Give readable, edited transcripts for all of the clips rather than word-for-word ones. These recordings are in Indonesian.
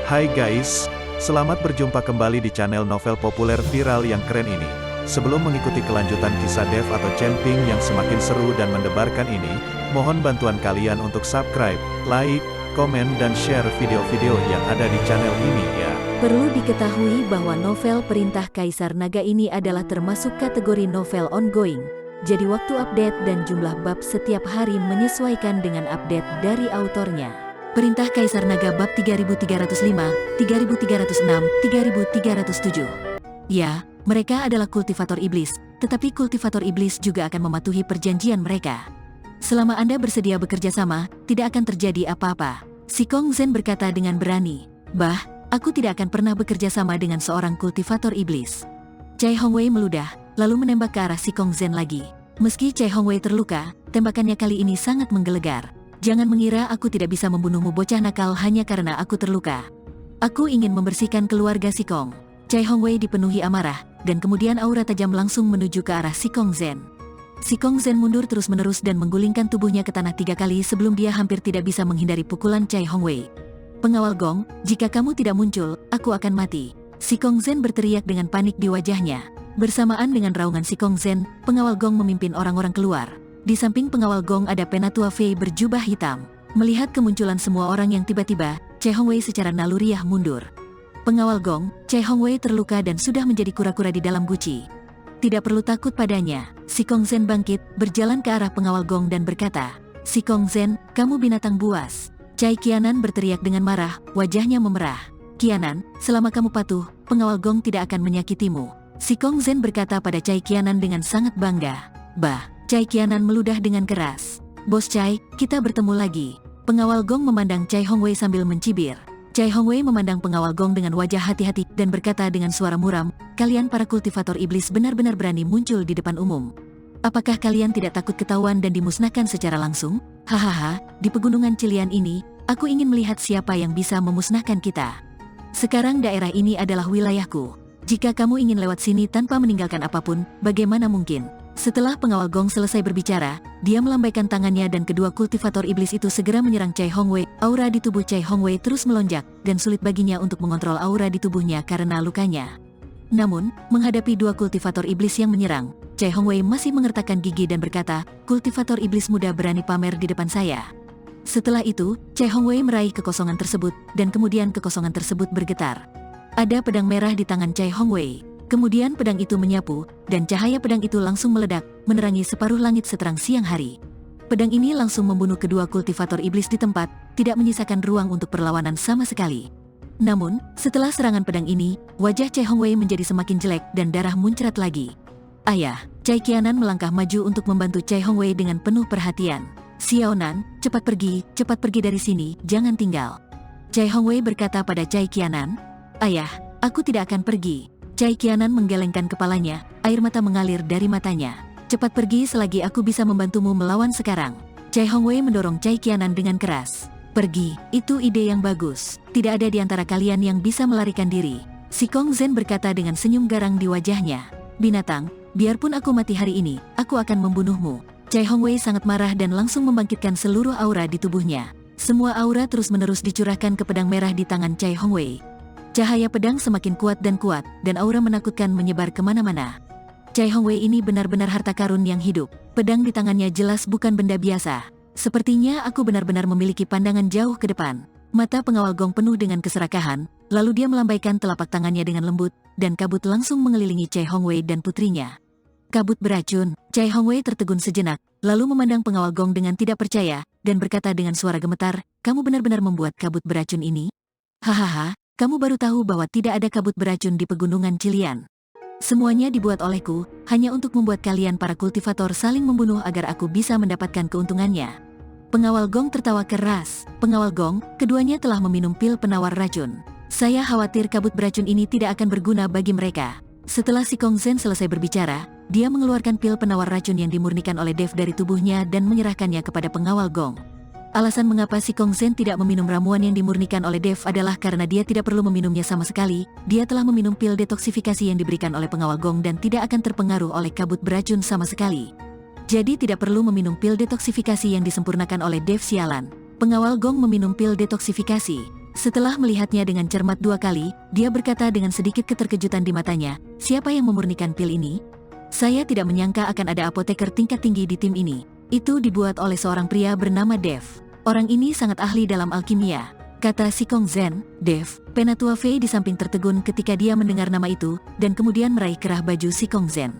Hai guys, selamat berjumpa kembali di channel novel populer viral yang keren ini. Sebelum mengikuti kelanjutan kisah Dev atau Cenping yang semakin seru dan mendebarkan ini, mohon bantuan kalian untuk subscribe, like, komen dan share video-video yang ada di channel ini ya. Perlu diketahui bahwa novel Perintah Kaisar Naga ini adalah termasuk kategori novel ongoing. Jadi waktu update dan jumlah bab setiap hari menyesuaikan dengan update dari autornya. Perintah Kaisar Naga bab 3305, 3306, 3307. Ya, mereka adalah kultivator iblis, tetapi kultivator iblis juga akan mematuhi perjanjian mereka. Selama Anda bersedia bekerja sama, tidak akan terjadi apa-apa. Si Kong Zhen berkata dengan berani. Bah, aku tidak akan pernah bekerja sama dengan seorang kultivator iblis. Cai Hongwei meludah, lalu menembak ke arah si Kong Zhen lagi. Meski Cai Hongwei terluka, tembakannya kali ini sangat menggelegar. Jangan mengira aku tidak bisa membunuhmu bocah nakal hanya karena aku terluka. Aku ingin membersihkan keluarga si Kong. Cai Hongwei dipenuhi amarah, dan kemudian aura tajam langsung menuju ke arah si Kong Zhen. Si Kong Zhen mundur terus-menerus dan menggulingkan tubuhnya ke tanah 3 kali sebelum dia hampir tidak bisa menghindari pukulan Cai Hongwei. Pengawal Gong, jika kamu tidak muncul, aku akan mati. Si Kong Zhen berteriak dengan panik di wajahnya. Bersamaan dengan raungan si Kong Zhen, pengawal Gong memimpin orang-orang keluar. Di samping pengawal Gong ada Penatua Fei berjubah hitam. Melihat kemunculan semua orang yang tiba-tiba, Cai Hongwei secara naluriah mundur. Pengawal Gong, Cai Hongwei terluka dan sudah menjadi kura-kura di dalam guci. Tidak perlu takut padanya. Si Kong Zhen bangkit, berjalan ke arah pengawal Gong dan berkata, Si Kong Zhen, kamu binatang buas. Cai Qianan berteriak dengan marah, wajahnya memerah. Qianan, selama kamu patuh, pengawal Gong tidak akan menyakitimu. Si Kong Zhen berkata pada Cai Qianan dengan sangat bangga. Bah, Cai Qianan meludah dengan keras. Bos Cai, kita bertemu lagi. Pengawal Gong memandang Cai Hongwei sambil mencibir. Cai Hongwei memandang pengawal Gong dengan wajah hati-hati dan berkata dengan suara muram, kalian para kultivator iblis benar-benar berani muncul di depan umum. Apakah kalian tidak takut ketahuan dan dimusnahkan secara langsung? Hahaha, di pegunungan Cilian ini, aku ingin melihat siapa yang bisa memusnahkan kita. Sekarang daerah ini adalah wilayahku. Jika kamu ingin lewat sini tanpa meninggalkan apapun, bagaimana mungkin? Setelah pengawal Gong selesai berbicara, dia melambaikan tangannya dan kedua kultivator iblis itu segera menyerang Cai Hongwei. Aura di tubuh Cai Hongwei terus melonjak, dan sulit baginya untuk mengontrol aura di tubuhnya karena lukanya. Namun, menghadapi dua kultivator iblis yang menyerang, Cai Hongwei masih mengertakkan gigi dan berkata, kultivator iblis muda berani pamer di depan saya. Setelah itu, Cai Hongwei meraih kekosongan tersebut, dan kemudian kekosongan tersebut bergetar. Ada pedang merah di tangan Cai Hongwei. Kemudian pedang itu menyapu, dan cahaya pedang itu langsung meledak, menerangi separuh langit seterang siang hari. Pedang ini langsung membunuh kedua kultivator iblis di tempat, tidak menyisakan ruang untuk perlawanan sama sekali. Namun, setelah serangan pedang ini, wajah Cai Hongwei menjadi semakin jelek dan darah muncrat lagi. Ayah, Cai Qianan melangkah maju untuk membantu Cai Hongwei dengan penuh perhatian. Xiaonan, cepat pergi dari sini, jangan tinggal. Cai Hongwei berkata pada Cai Qianan, Ayah, aku tidak akan pergi. Cai Qianan menggelengkan kepalanya, air mata mengalir dari matanya. Cepat pergi selagi aku bisa membantumu melawan sekarang. Cai Hongwei mendorong Cai Qianan dengan keras. Pergi, itu ide yang bagus. Tidak ada di antara kalian yang bisa melarikan diri. Si Kong Zhen berkata dengan senyum garang di wajahnya. Binatang, biarpun aku mati hari ini, aku akan membunuhmu. Cai Hongwei sangat marah dan langsung membangkitkan seluruh aura di tubuhnya. Semua aura terus-menerus dicurahkan ke pedang merah di tangan Cai Hongwei. Cahaya pedang semakin kuat, dan aura menakutkan menyebar kemana-mana. Cai Hongwei ini benar-benar harta karun yang hidup. Pedang di tangannya jelas bukan benda biasa. Sepertinya aku benar-benar memiliki pandangan jauh ke depan. Mata pengawal Gong penuh dengan keserakahan, lalu dia melambaikan telapak tangannya dengan lembut, dan kabut langsung mengelilingi Cai Hongwei dan putrinya. Kabut beracun. Cai Hongwei tertegun sejenak, lalu memandang pengawal Gong dengan tidak percaya, dan berkata dengan suara gemetar, kamu benar-benar membuat kabut beracun ini? Hahaha. Kamu baru tahu bahwa tidak ada kabut beracun di pegunungan Cilian. Semuanya dibuat olehku, hanya untuk membuat kalian para kultivator saling membunuh agar aku bisa mendapatkan keuntungannya. Pengawal Gong tertawa keras. Pengawal Gong, keduanya telah meminum pil penawar racun. Saya khawatir kabut beracun ini tidak akan berguna bagi mereka. Setelah si Kong Zhen selesai berbicara, dia mengeluarkan pil penawar racun yang dimurnikan oleh Dev dari tubuhnya dan menyerahkannya kepada pengawal Gong. Alasan mengapa si Kong Zhen tidak meminum ramuan yang dimurnikan oleh Dev adalah karena dia tidak perlu meminumnya sama sekali. Dia telah meminum pil detoksifikasi yang diberikan oleh pengawal Gong dan tidak akan terpengaruh oleh kabut beracun sama sekali. Jadi tidak perlu meminum pil detoksifikasi yang disempurnakan oleh Dev sialan. Pengawal Gong meminum pil detoksifikasi. Setelah melihatnya dengan cermat 2 kali, dia berkata dengan sedikit keterkejutan di matanya, "Siapa yang memurnikan pil ini? Saya tidak menyangka akan ada apoteker tingkat tinggi di tim ini. Itu dibuat oleh seorang pria bernama Dev. Orang ini sangat ahli dalam alkimia," kata Sikong Zen. Dev, Penatua Fei di samping tertegun ketika dia mendengar nama itu, dan kemudian meraih kerah baju Sikong Zen.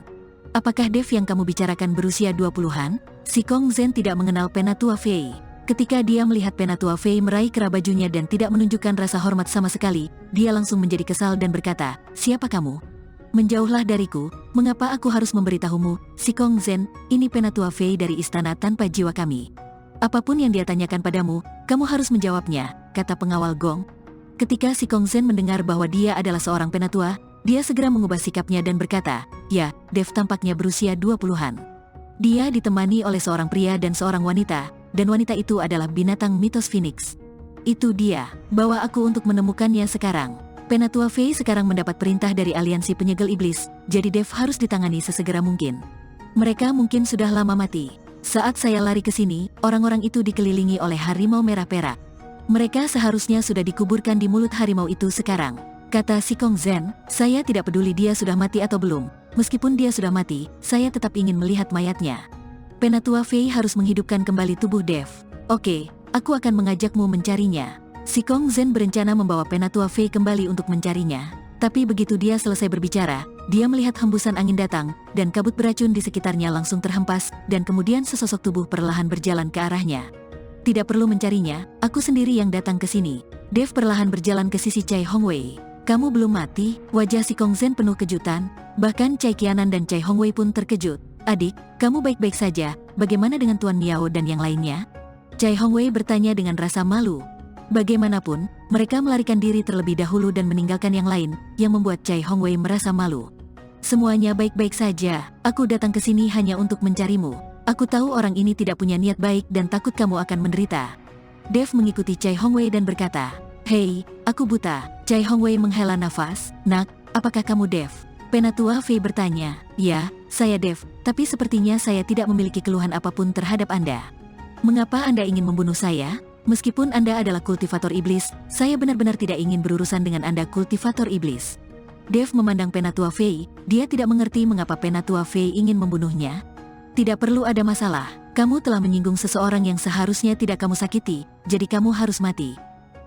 "Apakah Dev yang kamu bicarakan berusia 20-an? Sikong Zen tidak mengenal Penatua Fei. Ketika dia melihat Penatua Fei meraih kerah bajunya dan tidak menunjukkan rasa hormat sama sekali, dia langsung menjadi kesal dan berkata, "Siapa kamu? Menjauhlah dariku, mengapa aku harus memberitahumu, Sikong Zen, ini Penatua Fei dari istana tanpa jiwa kami. Apapun yang dia tanyakan padamu, kamu harus menjawabnya," kata pengawal Gong. Ketika Sikong Zen mendengar bahwa dia adalah seorang penatua, dia segera mengubah sikapnya dan berkata, "Ya, Dev tampaknya berusia 20-an. Dia ditemani oleh seorang pria dan seorang wanita, dan wanita itu adalah binatang mitos Phoenix. Itu dia, bawa aku untuk menemukannya sekarang." Penatua Fei sekarang mendapat perintah dari aliansi penyegel iblis, jadi Dev harus ditangani sesegera mungkin. Mereka mungkin sudah lama mati. Saat saya lari ke sini, orang-orang itu dikelilingi oleh harimau merah perak. Mereka seharusnya sudah dikuburkan di mulut harimau itu sekarang, kata Sikong Zen. "Saya tidak peduli dia sudah mati atau belum. Meskipun dia sudah mati, saya tetap ingin melihat mayatnya." Penatua Fei harus menghidupkan kembali tubuh Dev. "Oke, aku akan mengajakmu mencarinya." Sikong Zen berencana membawa Penatua Fei kembali untuk mencarinya. Tapi begitu dia selesai berbicara, dia melihat hembusan angin datang, dan kabut beracun di sekitarnya langsung terhempas, dan kemudian sesosok tubuh perlahan berjalan ke arahnya. "Tidak perlu mencarinya, aku sendiri yang datang ke sini." Dev perlahan berjalan ke sisi Chai Hongwei. "Kamu belum mati?" Wajah Sikong Zen penuh kejutan, bahkan Chai Qianan dan Chai Hongwei pun terkejut. "Adik, kamu baik-baik saja, bagaimana dengan Tuan Miao dan yang lainnya?" Chai Hongwei bertanya dengan rasa malu. Bagaimanapun, mereka melarikan diri terlebih dahulu dan meninggalkan yang lain, yang membuat Chai Hongwei merasa malu. "Semuanya baik-baik saja, aku datang ke sini hanya untuk mencarimu. Aku tahu orang ini tidak punya niat baik dan takut kamu akan menderita." Dev mengikuti Chai Hongwei dan berkata, "Hei, aku buta." Chai Hongwei menghela nafas. "Nak, apakah kamu Dev?" Penatua Fei bertanya. "Ya, saya Dev, tapi sepertinya saya tidak memiliki keluhan apapun terhadap Anda." "Mengapa Anda ingin membunuh saya? Meskipun Anda adalah kultivator iblis, saya benar-benar tidak ingin berurusan dengan Anda kultivator iblis." Dev memandang Penatua Fei, dia tidak mengerti mengapa Penatua Fei ingin membunuhnya. "Tidak perlu ada masalah, kamu telah menyinggung seseorang yang seharusnya tidak kamu sakiti, jadi kamu harus mati,"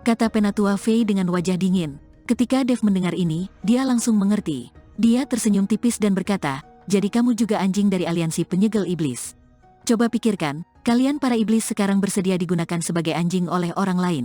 kata Penatua Fei dengan wajah dingin. Ketika Dev mendengar ini, dia langsung mengerti. Dia tersenyum tipis dan berkata, "Jadi kamu juga anjing dari aliansi penyegel iblis. Coba pikirkan, kalian para iblis sekarang bersedia digunakan sebagai anjing oleh orang lain."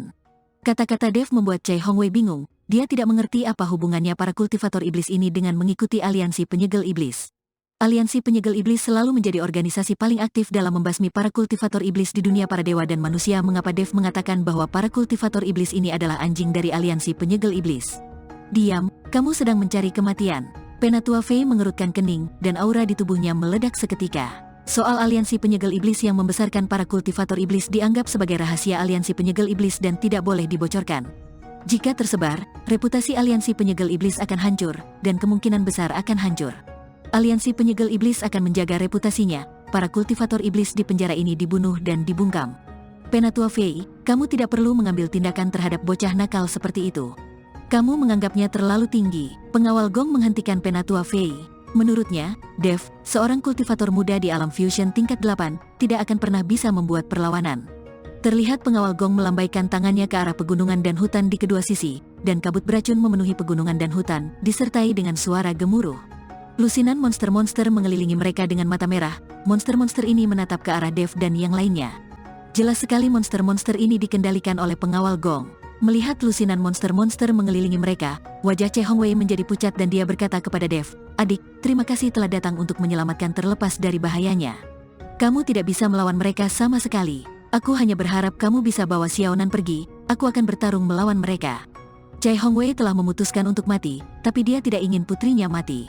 Kata-kata Dev membuat Chai Hongwei bingung. Dia tidak mengerti apa hubungannya para kultivator iblis ini dengan mengikuti aliansi penyegel iblis. Aliansi penyegel iblis selalu menjadi organisasi paling aktif dalam membasmi para kultivator iblis di dunia para dewa dan manusia. Mengapa Dev mengatakan bahwa para kultivator iblis ini adalah anjing dari aliansi penyegel iblis? "Diam, kamu sedang mencari kematian." Penatua Fei mengerutkan kening, dan aura di tubuhnya meledak seketika. Soal aliansi penyegel iblis yang membesarkan para kultivator iblis dianggap sebagai rahasia aliansi penyegel iblis dan tidak boleh dibocorkan. Jika tersebar, reputasi aliansi penyegel iblis akan hancur, dan kemungkinan besar akan hancur. Aliansi penyegel iblis akan menjaga reputasinya. Para kultivator iblis di penjara ini dibunuh dan dibungkam. "Penatua Fei, kamu tidak perlu mengambil tindakan terhadap bocah nakal seperti itu. Kamu menganggapnya terlalu tinggi." Pengawal Gong menghentikan Penatua Fei. Menurutnya, Dev, seorang kultivator muda di alam fusion tingkat 8, tidak akan pernah bisa membuat perlawanan. Terlihat pengawal Gong melambaikan tangannya ke arah pegunungan dan hutan di kedua sisi, dan kabut beracun memenuhi pegunungan dan hutan, disertai dengan suara gemuruh. Lusinan monster-monster mengelilingi mereka dengan mata merah. Monster-monster ini menatap ke arah Dev dan yang lainnya. Jelas sekali monster-monster ini dikendalikan oleh pengawal Gong. Melihat lusinan monster-monster mengelilingi mereka, wajah Chai Hongwei menjadi pucat dan dia berkata kepada Dev, "Adik, terima kasih telah datang untuk menyelamatkan terlepas dari bahayanya. Kamu tidak bisa melawan mereka sama sekali. Aku hanya berharap kamu bisa bawa Xiaonan pergi, aku akan bertarung melawan mereka." Chai Hongwei telah memutuskan untuk mati, tapi dia tidak ingin putrinya mati.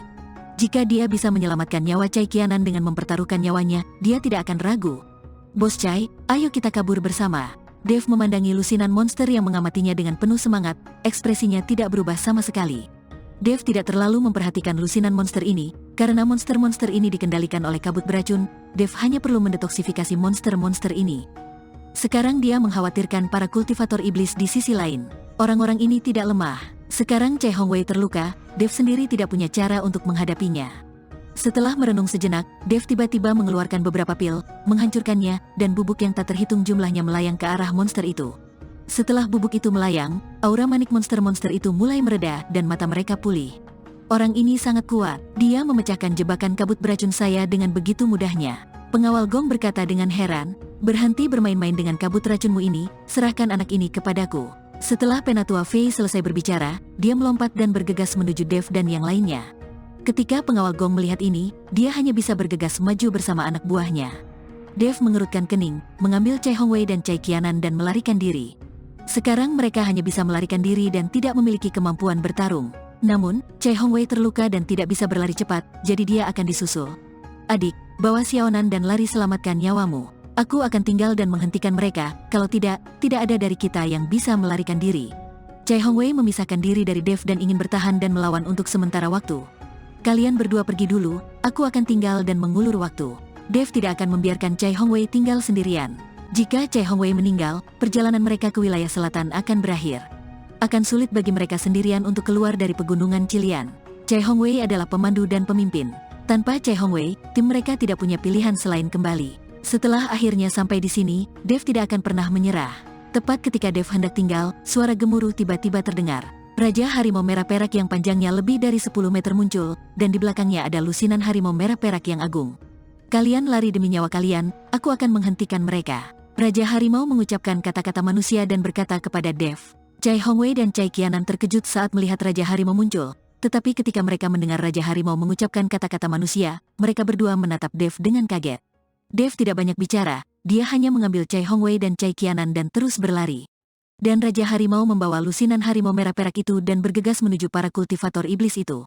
Jika dia bisa menyelamatkan nyawa Chai Qianan dengan mempertaruhkan nyawanya, dia tidak akan ragu. "Bos Chai, ayo kita kabur bersama." Dev memandangi lusinan monster yang mengamatinya dengan penuh semangat, ekspresinya tidak berubah sama sekali. Dev tidak terlalu memperhatikan lusinan monster ini, karena monster-monster ini dikendalikan oleh kabut beracun. Dev hanya perlu mendetoksifikasi monster-monster ini. Sekarang dia mengkhawatirkan para kultivator iblis di sisi lain. Orang-orang ini tidak lemah. Sekarang Chai Hongwei terluka, Dev sendiri tidak punya cara untuk menghadapinya. Setelah merenung sejenak, Dev tiba-tiba mengeluarkan beberapa pil, menghancurkannya, dan bubuk yang tak terhitung jumlahnya melayang ke arah monster itu. Setelah bubuk itu melayang, aura manik monster-monster itu mulai mereda dan mata mereka pulih. Orang ini sangat kuat, dia memecahkan jebakan kabut beracun saya dengan begitu mudahnya. Pengawal Gong berkata dengan heran, berhenti bermain-main dengan kabut racunmu ini, serahkan anak ini kepadaku. Setelah Penatua Fei selesai berbicara, dia melompat dan bergegas menuju Dev dan yang lainnya. Ketika pengawal Gong melihat ini, dia hanya bisa bergegas maju bersama anak buahnya. Dev mengerutkan kening, mengambil Chai Hongwei dan Chai Qianan dan melarikan diri. Sekarang mereka hanya bisa melarikan diri dan tidak memiliki kemampuan bertarung. Namun, Chai Hongwei terluka dan tidak bisa berlari cepat, jadi dia akan disusul. Adik, bawa Xiaonan dan lari selamatkan nyawamu. Aku akan tinggal dan menghentikan mereka, kalau tidak ada dari kita yang bisa melarikan diri. Chai Hongwei memisahkan diri dari Dev dan ingin bertahan dan melawan untuk sementara waktu. Kalian berdua pergi dulu, aku akan tinggal dan mengulur waktu. Dev tidak akan membiarkan Chai Hongwei tinggal sendirian. Jika Chai Hongwei meninggal, perjalanan mereka ke wilayah selatan akan berakhir. Akan sulit bagi mereka sendirian untuk keluar dari pegunungan Qilian. Chai Hongwei adalah pemandu dan pemimpin. Tanpa Chai Hongwei, tim mereka tidak punya pilihan selain kembali. Setelah akhirnya sampai di sini, Dev tidak akan pernah menyerah. Tepat ketika Dev hendak tinggal, suara gemuruh tiba-tiba terdengar. Raja Harimau Merah Perak yang panjangnya lebih dari 10 meter muncul, dan di belakangnya ada lusinan Harimau Merah Perak yang agung. Kalian lari demi nyawa kalian, aku akan menghentikan mereka. Raja Harimau mengucapkan kata-kata manusia dan berkata kepada Dev. Chai Hongwei dan Chai Qianan terkejut saat melihat Raja Harimau muncul, tetapi ketika mereka mendengar Raja Harimau mengucapkan kata-kata manusia, mereka berdua menatap Dev dengan kaget. Dev tidak banyak bicara, dia hanya mengambil Chai Hongwei dan Chai Qianan dan terus berlari. Dan Raja Harimau membawa lusinan Harimau Merah Perak itu dan bergegas menuju para kultivator iblis itu.